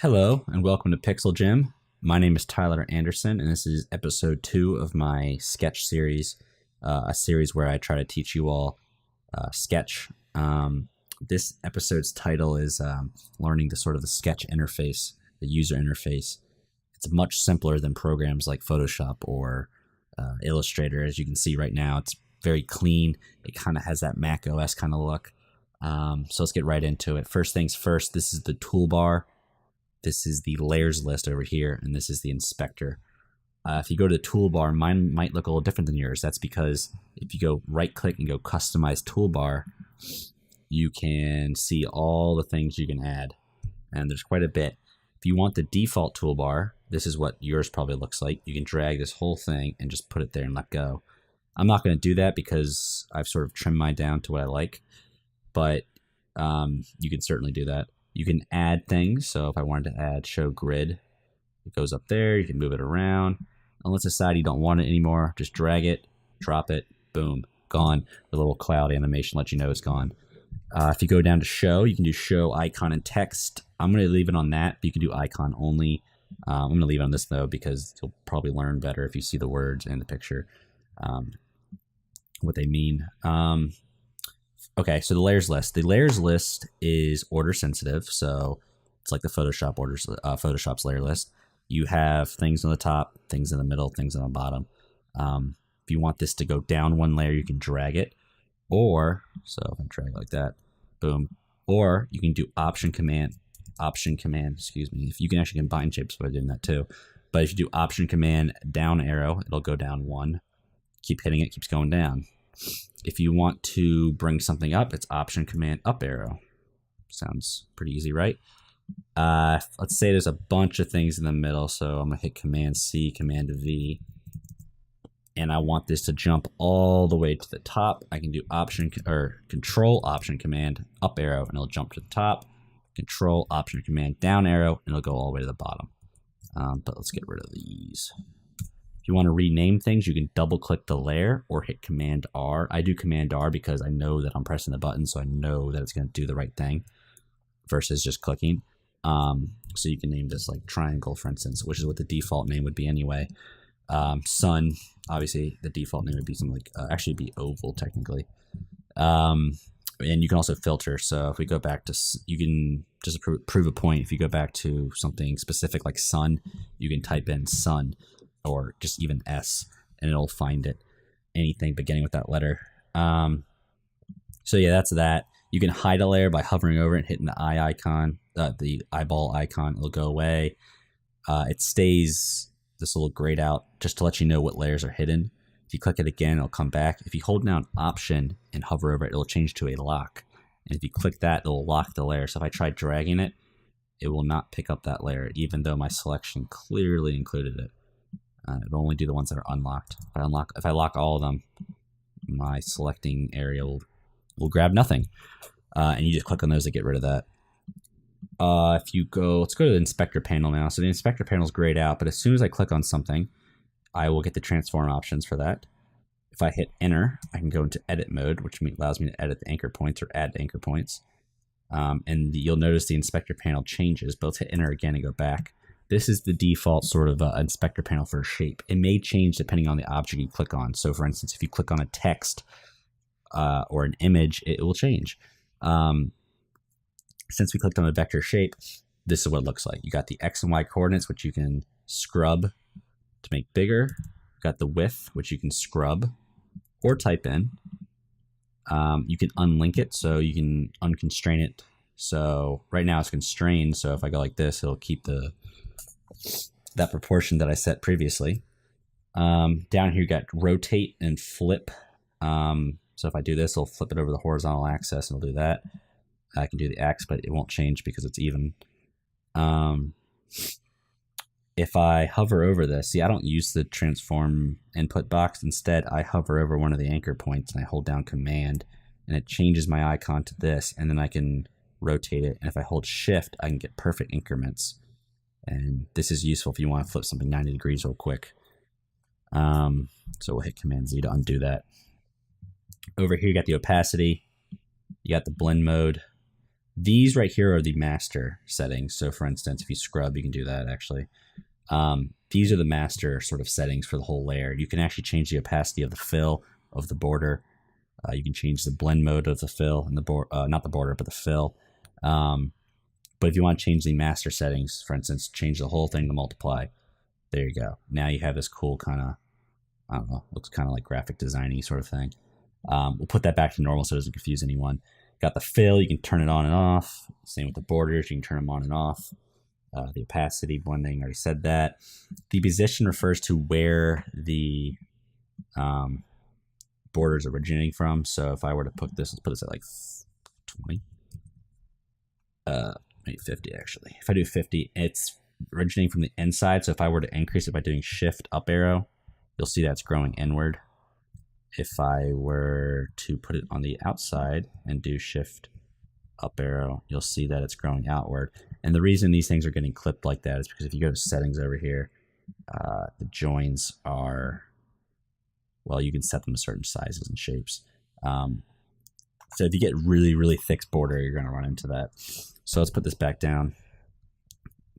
Hello and welcome to Pixel Gym. My name is Tyler Anderson and this is episode 2 of my sketch series, a series where I try to teach you all sketch. This episode's title is learning the sort of the sketch interface, the user interface. It's much simpler than programs like Photoshop or Illustrator. As you can see right now, it's very clean. It kind of has that Mac OS kind of look. So let's get right into it. First things first, this is the toolbar. This is the layers list over here, and this is the inspector. If you go to the toolbar, mine might look a little different than yours. That's because if you go right click and go customize toolbar, you can see all the things you can add. And there's quite a bit. If you want the default toolbar, this is what yours probably looks like. You can drag this whole thing and just put it there and let go. I'm not going to do that because I've sort of trimmed mine down to what I like, but you can certainly do that. You can add things. So if I wanted to add show grid, it goes up there. You can move it around. And let's decide you don't want it anymore. Just drag it, drop it, boom, gone. The little cloud animation lets you know it's gone. If you go down to show, you can do show icon and text. I'm going to leave it on that, but you can do icon only. I'm going to leave it on this though, because you'll probably learn better if you see the words and the picture, what they mean. Okay, so the layers list. The layers list is order sensitive, so it's like the Photoshop's layer list. You have things on the top, things in the middle, things on the bottom. If you want this to go down one layer, you can drag it, or so if I drag like that, boom. Or you can do Option Command. Excuse me. If you can actually combine shapes by doing that too. But if you do Option Command down arrow, it'll go down one. Keep hitting it, keeps going down. If you want to bring something up, it's Option Command up arrow. Sounds pretty easy, right? Let's say there's a bunch of things in the middle, so I'm gonna hit Command C, Command V, and I want this to jump all the way to the top. I can do Control Option Command up arrow, and it'll jump to the top. Control Option Command down arrow, and it'll go all the way to the bottom. But let's get rid of these. If you want to rename things, you can double click the layer or hit Command R. I do Command R because I know that I'm pressing the button, so I know that it's going to do the right thing versus just clicking. So you can name this like triangle, for instance, which is what the default name would be anyway. Sun, obviously the default name would be something like, actually be oval technically. And you can also filter. So if we go back to, you can just prove a point. If you go back to something specific like sun, you can type in sun, or just even S, and it'll find it. Anything beginning with that letter. So yeah, that's that. You can hide a layer by hovering over it and hitting the eye icon, the eyeball icon. It'll go away. It stays this little grayed out just to let you know what layers are hidden. If you click it again, it'll come back. If you hold down Option and hover over it, it'll change to a lock. And if you click that, it'll lock the layer. So if I try dragging it, it will not pick up that layer, even though my selection clearly included it. It'll only do the ones that are unlocked. If I lock all of them, my selecting area will grab nothing. And you just click on those to get rid of that. If you go, let's go to the inspector panel now. So the inspector panel is grayed out, but as soon as I click on something, I will get the transform options for that. If I hit enter, I can go into edit mode, which allows me to edit the anchor points or add anchor points. And you'll notice the inspector panel changes, but let's hit enter again and go back. This is the default sort of inspector panel for a shape. It may change depending on the object you click on. So for instance, if you click on a text or an image, it will change. Since we clicked on a vector shape, this is what it looks like. You got the X and Y coordinates, which you can scrub to make bigger. You got the width, which you can scrub or type in. You can unlink it, so you can unconstrain it. So right now it's constrained, so if I go like this, it'll keep that proportion that I set previously. Down here you got rotate and flip. So if I do this, it'll flip it over the horizontal axis and it'll do that. I can do the X, but it won't change because it's even. If I hover over this, see, I don't use the transform input box. Instead, I hover over one of the anchor points and I hold down Command, and it changes my icon to this, and then I can rotate it. And if I hold Shift, I can get perfect increments. And this is useful if you want to flip something 90 degrees real quick. So we'll hit Command Z to undo that. Over here, you got the opacity, you got the blend mode, These right here are the master settings. So for instance, if you scrub, you can do that actually. These are the master sort of settings for the whole layer. You can actually change the opacity of the fill of the border. You can change the blend mode of the fill and the not the border, but the fill. But if you want to change the master settings, for instance, change the whole thing to multiply, there you go. Now you have this cool kind of, I don't know, looks kind of like graphic design-y sort of thing. We'll put that back to normal so it doesn't confuse anyone. Got the fill, you can turn it on and off. Same with the borders, you can turn them on and off. The opacity blending, already said that. The position refers to where the border is originating from. So if I were to put this, let's put this at like 20. Maybe 50 actually. If I do 50, it's originating from the inside. So if I were to increase it by doing shift up arrow, you'll see that it's growing inward. If I were to put it on the outside and do shift up arrow, you'll see that it's growing outward. And the reason these things are getting clipped like that is because if you go to settings over here, the joins are, well, you can set them to certain sizes and shapes. So if you get really, really thick border, you're going to run into that. So let's put this back down.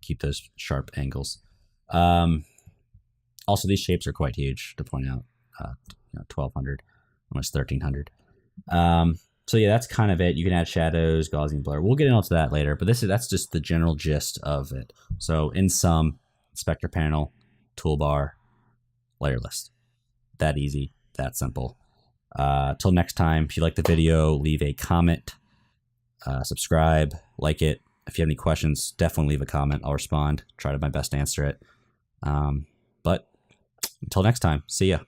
Keep those sharp angles. Also, these shapes are quite huge to point out. 1200, almost 1300. So yeah, that's kind of it. You can add shadows, Gaussian blur. We'll get into that later, but that's just the general gist of it. So in sum, inspector panel, toolbar, layer list. That easy, that simple. Till next time, if you like the video, leave a comment, subscribe, like it. If you have any questions, definitely leave a comment. I'll respond, try to my best to answer it. But until next time, see ya.